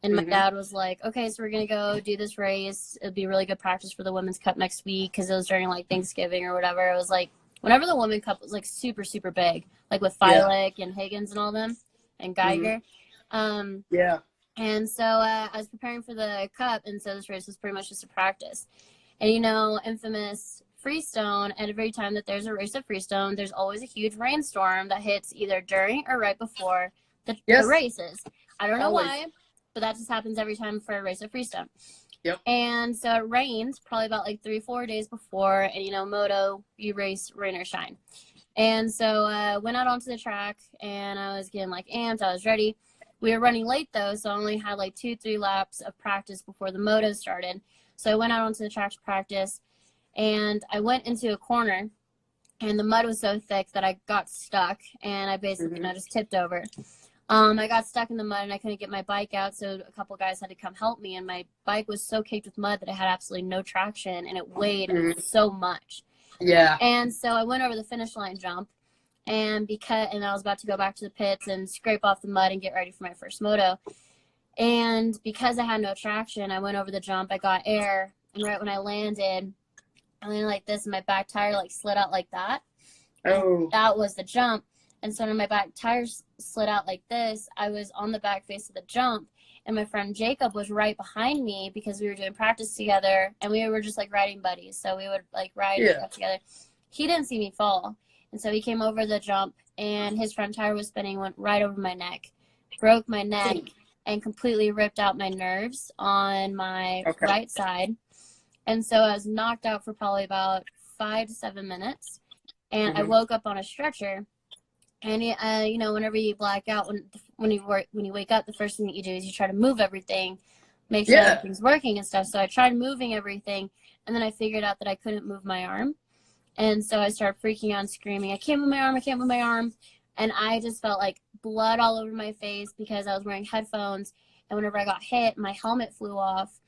B: And my dad was like, okay, so we're going to go do this race. It'll be really good practice for the Women's Cup next week, because it was during, like, Thanksgiving or whatever. It was, like, whenever the Women's Cup was, like, super, super big, like with Feilich and Higgins and all them, and Geiger. And so I was preparing for the Cup, and so this race was pretty much just a practice. And, you know, infamous Freestone, and every time that there's a race at Freestone, there's always a huge rainstorm that hits either during or right before the races. I don't know why, but that just happens every time for a race at Freestone. Yep. And so it rained probably about like 3-4 days before, and you know, moto, you race rain or shine. And so I went out onto the track, and I was getting like amped. I was ready. We were running late though, so I only had like 2-3 laps of practice before the moto started. So I went out onto the track to practice. And I went into a corner, and the mud was so thick that I got stuck, and I basically just tipped over. I got stuck in the mud and I couldn't get my bike out, so a couple guys had to come help me, and my bike was so caked with mud that it had absolutely no traction, and it weighed so much.
A: Yeah.
B: And so I went over the finish line jump, and I was about to go back to the pits and scrape off the mud and get ready for my first moto. And because I had no traction, I went over the jump, I got air, and right when I landed like this, and my back tire like slid out like that.
A: Oh.
B: That was the jump. And so when my back tires slid out like this, I was on the back face of the jump, and my friend Jacob was right behind me because we were doing practice together, and we were just like riding buddies. So we would like ride together. He didn't see me fall. And so he came over the jump, and his front tire was spinning, went right over my neck, broke my neck, and completely ripped out my nerves on my right side. And so I was knocked out for probably about 5 to 7 minutes. And I woke up on a stretcher. And you know, whenever you black out, when you wake up, the first thing that you do is you try to move everything, make sure everything's working and stuff. So I tried moving everything, and then I figured out that I couldn't move my arm, and so I started freaking out and screaming, "I can't move my arm! I can't move my arm!" And I just felt like blood all over my face because I was wearing headphones, and whenever I got hit, my helmet flew off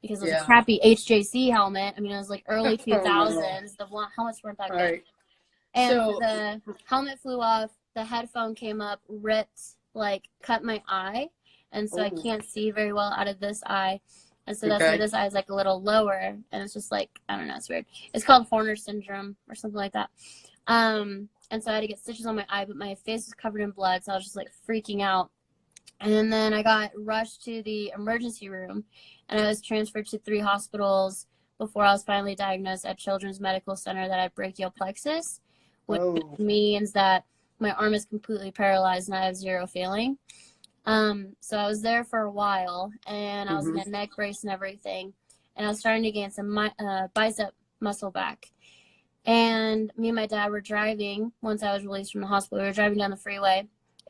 B: because it was a crappy HJC helmet. I mean, it was like early 2000s. The helmets weren't that good. And so the helmet flew off, the headphone came up, ripped, like cut my eye. And so I can't see very well out of this eye. And so that's why this eye is like a little lower. And it's just like, I don't know, it's weird. It's called Horner syndrome or something like that. And so I had to get stitches on my eye, but my face was covered in blood. So I was just like freaking out. And then I got rushed to the emergency room, and I was transferred to 3 hospitals before I was finally diagnosed at Children's Medical Center that I had brachial plexus, which means that my arm is completely paralyzed and I have 0 feeling. So I was there for a while, and I was in a neck brace and everything, and I was starting to gain some bicep muscle back. And me and my dad were driving. Once I was released from the hospital, we were driving down the freeway,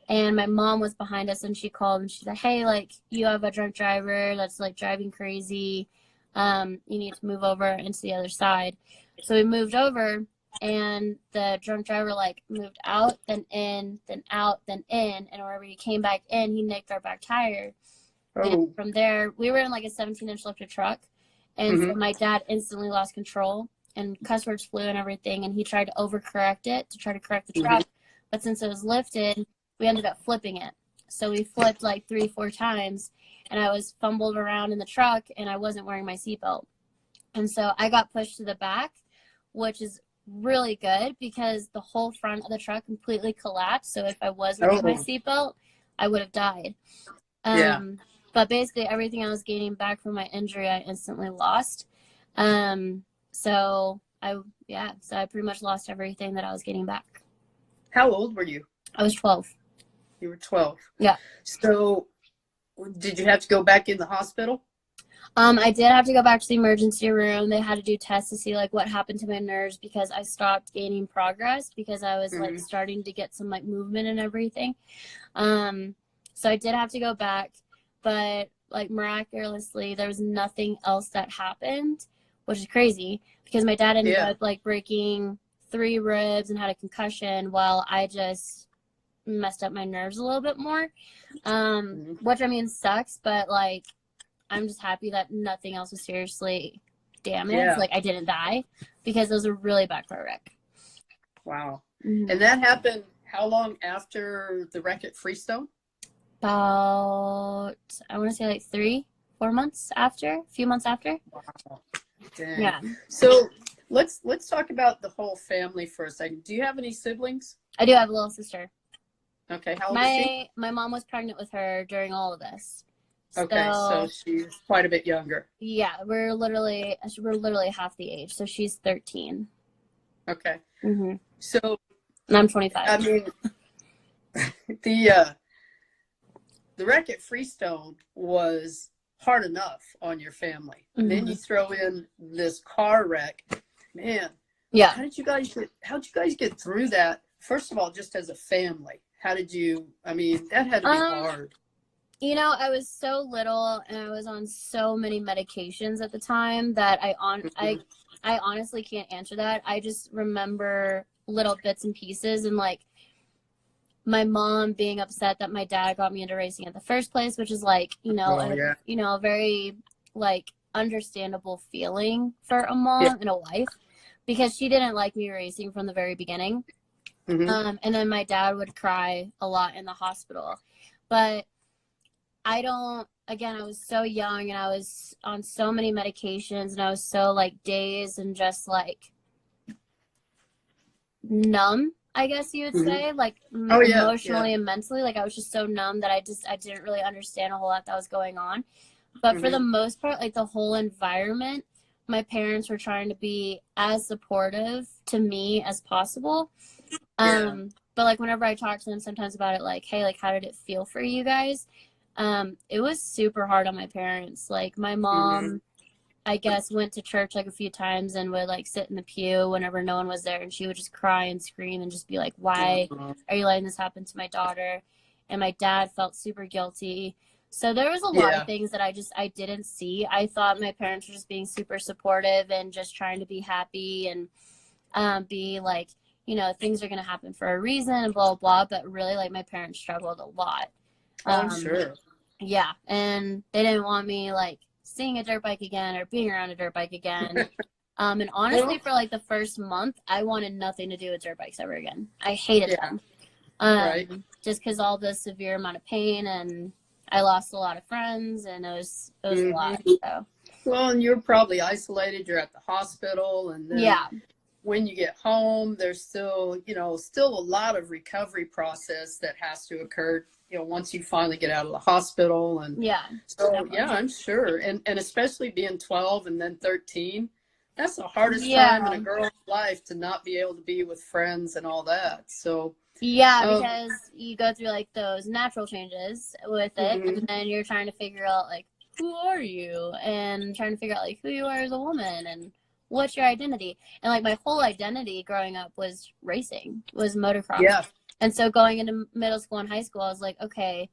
B: and my mom was behind us, and she called and she said, "Hey, like, you have a drunk driver that's like driving crazy. You need to move over into the other side." So we moved over, and the drunk driver like moved out, then in, then out, then in, and whenever he came back in, he nicked our back tire. And from there, we were in like a 17-inch lifted truck, and so my dad instantly lost control, and cuss words flew and everything, and he tried to overcorrect it to try to correct the truck, but since it was lifted, we ended up flipping it. So we flipped like 3-4 times, and I was fumbled around in the truck, and I wasn't wearing my seatbelt, and so I got pushed to the back, which is really good because the whole front of the truck completely collapsed. So if I wasn't wearing my seatbelt, I would have died. But basically everything I was gaining back from my injury, I instantly lost. So I pretty much lost everything that I was getting back.
A: How old were you?
B: I was 12.
A: You were 12.
B: Yeah.
A: So did you have to go back in the hospital?
B: I did have to go back to the emergency room. They had to do tests to see like what happened to my nerves because I stopped gaining progress because I was like starting to get some like movement and everything. So I did have to go back, but like miraculously there was nothing else that happened, which is crazy because my dad ended up like breaking 3 ribs and had a concussion while I just messed up my nerves a little bit more, which I mean sucks, but like I'm just happy that nothing else was seriously damaged. Like I didn't die because it was a really bad car wreck.
A: Wow. And that happened how long after the wreck at Freestone?
B: About, I want to say like 3-4 months after, a few months after.
A: Wow. Dang.
B: Yeah.
A: So let's talk about the whole family for a second. Do you have any siblings?
B: I do have a little sister.
A: Okay. How old is she?
B: My mom was pregnant with her during all of this.
A: Okay, so she's quite a bit younger. Yeah,
B: we're literally half the age. So she's 13.
A: Okay. So
B: and I'm 25.
A: I mean, the wreck at Freestone was hard enough on your family. Then you throw in this car wreck, man.
B: Yeah.
A: How'd you guys get through that? First of all, just as a family, how did you? I mean, that had to be hard.
B: You know, I was so little and I was on so many medications at the time that I honestly can't answer that. I just remember little bits and pieces, and like my mom being upset that my dad got me into racing in the first place, which is like, a very like understandable feeling for a mom and a wife, because she didn't like me racing from the very beginning. And then my dad would cry a lot in the hospital. But I was so young, and I was on so many medications, and I was so like dazed and just like numb, I guess you would say, like emotionally and mentally. Like I was just so numb that I didn't really understand a whole lot that was going on. But for the most part, like the whole environment, my parents were trying to be as supportive to me as possible. But like whenever I talk to them sometimes about it, like, hey, like how did it feel for you guys? It was super hard on my parents. Like my mom, I guess, went to church like a few times and would like sit in the pew whenever no one was there, and she would just cry and scream and just be like, why are you letting this happen to my daughter? And my dad felt super guilty. So there was a lot of things that I didn't see. I thought my parents were just being super supportive and just trying to be happy and be like, you know, things are going to happen for a reason and blah, blah, blah. But really, like, my parents struggled a lot.
A: Sure.
B: Yeah. And they didn't want me, like, seeing a dirt bike again or being around a dirt bike again. And honestly, for, like, the first month, I wanted nothing to do with dirt bikes ever again. I hated them. Just because all the severe amount of pain, and I lost a lot of friends, and it was a lot. So.
A: Well, and you're probably isolated. You're at the hospital, and then when you get home, there's still a lot of recovery process that has to occur, once you finally get out of the hospital. And so, definitely. I'm sure. And especially being 12 and then 13, that's the hardest time in a girl's life, to not be able to be with friends and all that. So,
B: because you go through like those natural changes with it, and then you're trying to figure out like, who are you, and trying to figure out like who you are as a woman and what's your identity. And like my whole identity growing up was racing, was motocross. And so going into middle school and high school, I was like, okay,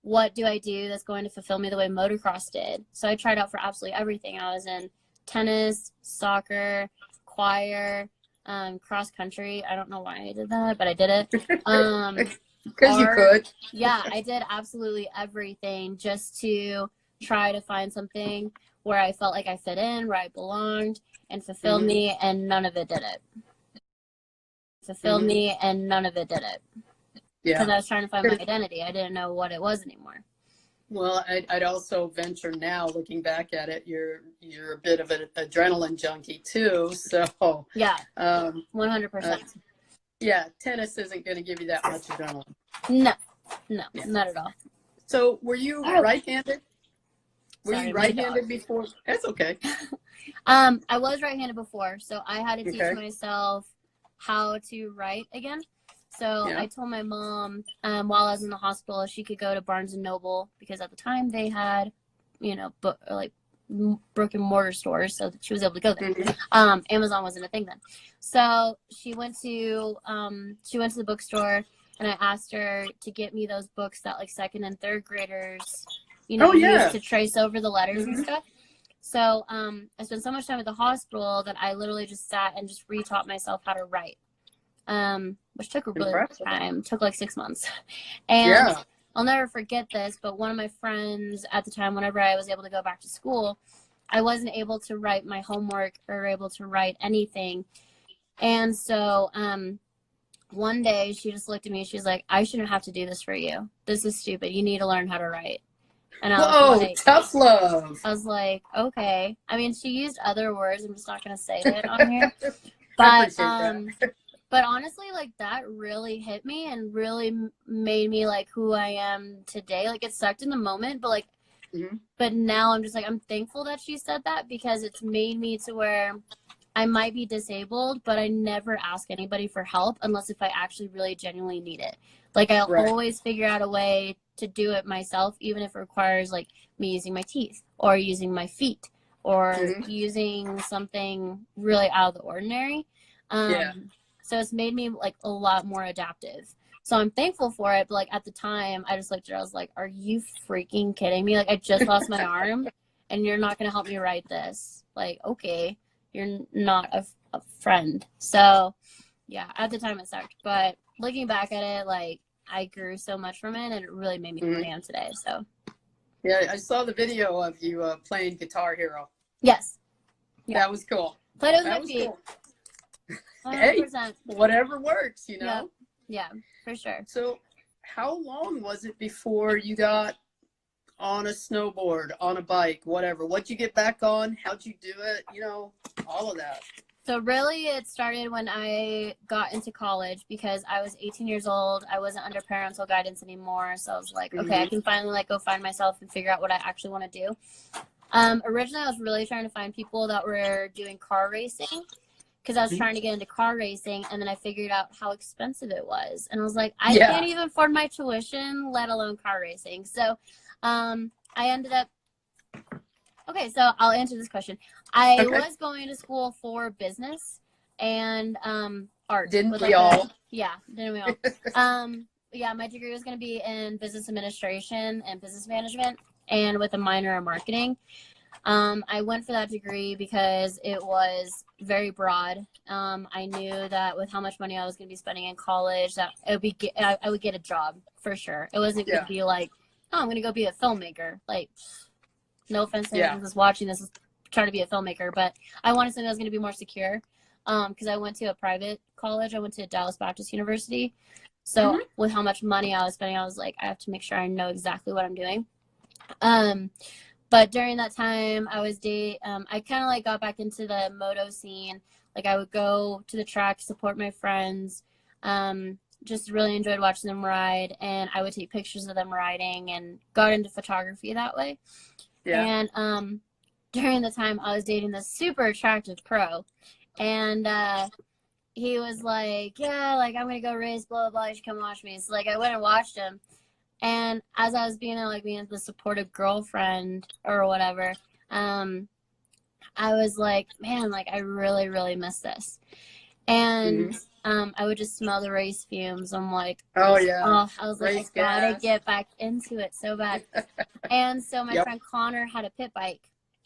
B: what do I do that's going to fulfill me the way motocross did? So I tried out for absolutely everything. I was in tennis, soccer, choir, cross country. I don't know why I did that, but I did it.
A: Because you could.
B: I did absolutely everything just to try to find something where I felt like I fit in, where I belonged, and fulfilled me, and none of it did it. And none of it did it. Because I was trying to find my identity. I didn't know what it was anymore.
A: Well, I'd also venture now, looking back at it, you're a bit of an adrenaline junkie too. So
B: 100%.
A: Tennis isn't going to give you that much adrenaline.
B: No, not at all.
A: So, were you right-handed? Were you right-handed before? That's okay.
B: I was right-handed before, so I had to teach myself how to write again. So I told my mom while I was in the hospital, she could go to Barnes & Noble, because at the time they had, brick and mortar stores, so she was able to go there. Amazon wasn't a thing then. So she went to the bookstore, and I asked her to get me those books that like second and third graders, used to trace over the letters and stuff. So I spent so much time at the hospital that I literally just sat and just retaught myself how to write. Which took a really long time. Took like 6 months. And I'll never forget this, but one of my friends at the time, whenever I was able to go back to school, I wasn't able to write my homework or able to write anything. And so one day she just looked at me, she's like, I shouldn't have to do this for you. This is stupid. You need to learn how to write. And I was like,
A: tough love.
B: I was like, okay. I mean, she used other words. I'm just not going to say it on here. But honestly, like, that really hit me and really made me, like, who I am today. Like, it sucked in the moment, but, like, but now I'm just, like, I'm thankful that she said that, because it's made me to where I might be disabled, but I never ask anybody for help unless if I actually really genuinely need it. Like, I'll always figure out a way to do it myself, even if it requires, like, me using my teeth or using my feet or using something really out of the ordinary. So it's made me, like, a lot more adaptive. So I'm thankful for it. But, like, at the time, I just looked at her. I was like, are you freaking kidding me? Like, I just lost my arm, and you're not going to help me write this. Like, okay, you're not a friend. So Yeah, at the time it sucked, but looking back at it, like, I grew so much from it, and it really made me who I am today. So
A: yeah, I saw the video of you playing Guitar Hero.
B: yes, yeah,
A: That was cool.
B: played it with
A: That
B: my
A: was
B: feet.
A: cool.
B: 100%.
A: Hey, whatever works, you know.
B: Yep. Yeah, for sure.
A: So, how long was it before you got on a snowboard, on a bike, whatever? What'd you get back on? How'd you do it? You know, all of that.
B: So really it started when I got into college because I was 18 years old. I wasn't under parental guidance anymore. So I was like, okay, I can finally like go find myself and figure out what I actually want to do. Originally I was really trying to find people that were doing car racing because I was trying to get into car racing, and then I figured out how expensive it was. And I was like, I can't even afford my tuition, let alone car racing. So I ended up, okay, so I'll answer this question. I was going to school for business and art.
A: Didn't we all?
B: Yeah, didn't we all? Yeah, my degree was going to be in business administration and business management, and with a minor in marketing. I went for that degree because it was very broad. I knew that with how much money I was going to be spending in college, that it would be I would get a job for sure. It wasn't going to be like, oh, I'm going to go be a filmmaker. Like, no offense to anyone who's watching this is trying to be a filmmaker, but I wanted something that was going to be more secure. Because I went to a private college. I went to Dallas Baptist University. So with how much money I was spending, I was like, I have to make sure I know exactly what I'm doing. But during that time, I was I kind of like got back into the moto scene. Like, I would go to the track, support my friends. Just really enjoyed watching them ride, and I would take pictures of them riding and got into photography that way. Yeah. And during the time, I was dating this super attractive pro, and he was like, yeah, like, I'm gonna go race, blah blah blah, you should come watch me. So like, I went and watched him. And as I was being there, like, being the supportive girlfriend or whatever, I was like, man, like, I really, really miss this. And I would just smell the race fumes. I'm like, I was like, I gotta get back into it so bad. And so my friend Connor had a pit bike.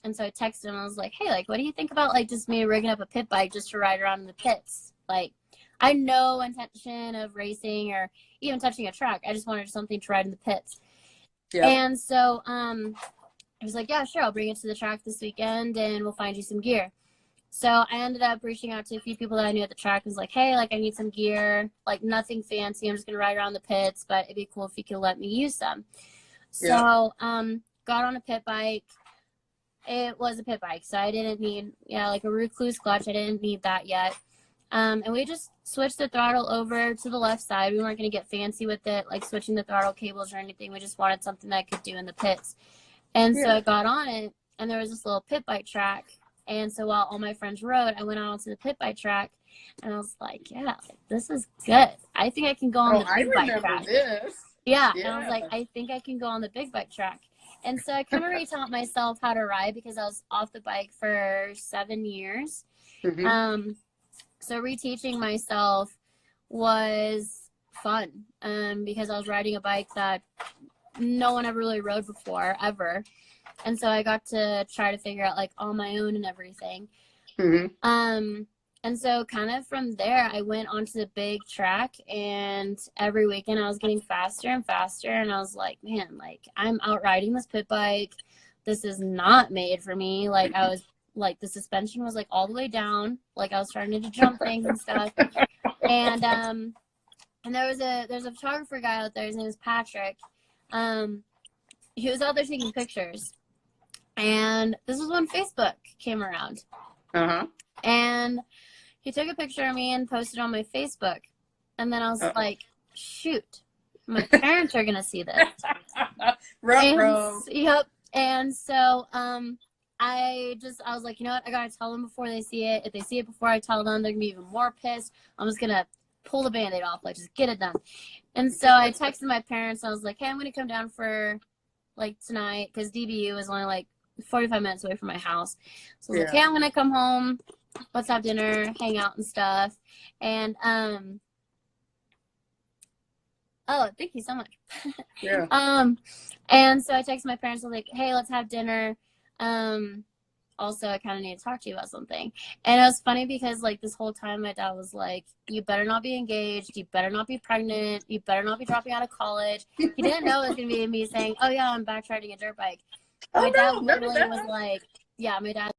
B: And so I texted him. I was like, hey, like, what do you think about, like, just me rigging up a pit bike just to ride around in the pits? Like, I had no intention of racing or even touching a track. I just wanted something to ride in the pits. And so I was like, yeah, sure, I'll bring it to the track this weekend and we'll find you some gear. So I ended up reaching out to a few people that I knew at the track. I was like, hey, like, I need some gear, like, nothing fancy. I'm just going to ride around the pits, but it'd be cool if you could let me use some. So got on a pit bike. It was a pit bike, so I didn't need, like, a recluse clutch. I didn't need that yet. And we just switched the throttle over to the left side. We weren't going to get fancy with it, like switching the throttle cables or anything. We just wanted something that I could do in the pits. And so I got on it, and there was this little pit bike track. And so while all my friends rode, I went out onto the pit bike track, and I was like, yeah, like, this is good. I think I can go on the big bike track. Yeah, and I was like, I think I can go on the big bike track. And so I kind of retaught myself how to ride because I was off the bike for 7 years. So reteaching myself was fun because I was riding a bike that no one ever really rode before, ever. And so I got to try to figure out, like, all my own and everything. And so kind of from there, I went onto the big track, and every weekend I was getting faster and faster. And I was like, man, like, I'm out riding this pit bike. This is not made for me. Like, I was like, the suspension was like all the way down. Like, I was starting to jump things and stuff. And there's a photographer guy out there. His name is Patrick. He was out there taking pictures. And this was when Facebook came around. And he took a picture of me and posted on my Facebook. And then I was like, shoot, my parents are going to see this. Yep. And so I was like, you know what? I got to tell them before they see it. If they see it before I tell them, they're going to be even more pissed. I'm just going to pull the Band-Aid off. Like, just get it done. And so I texted my parents. I was like, hey, I'm going to come down for, like, tonight. Because DBU is only, like, 45 minutes away from my house. So I was like, hey, I'm going to come home. Let's have dinner, hang out and stuff. And, oh, thank you so much. And so I texted my parents. I was like, hey, let's have dinner. also, I kind of need to talk to you about something. And it was funny because, like, this whole time my dad was like, you better not be engaged. You better not be pregnant. You better not be dropping out of college. He didn't know it was going to be me saying, oh, yeah, I'm back riding a dirt bike. My dad literally was like, yeah, my dad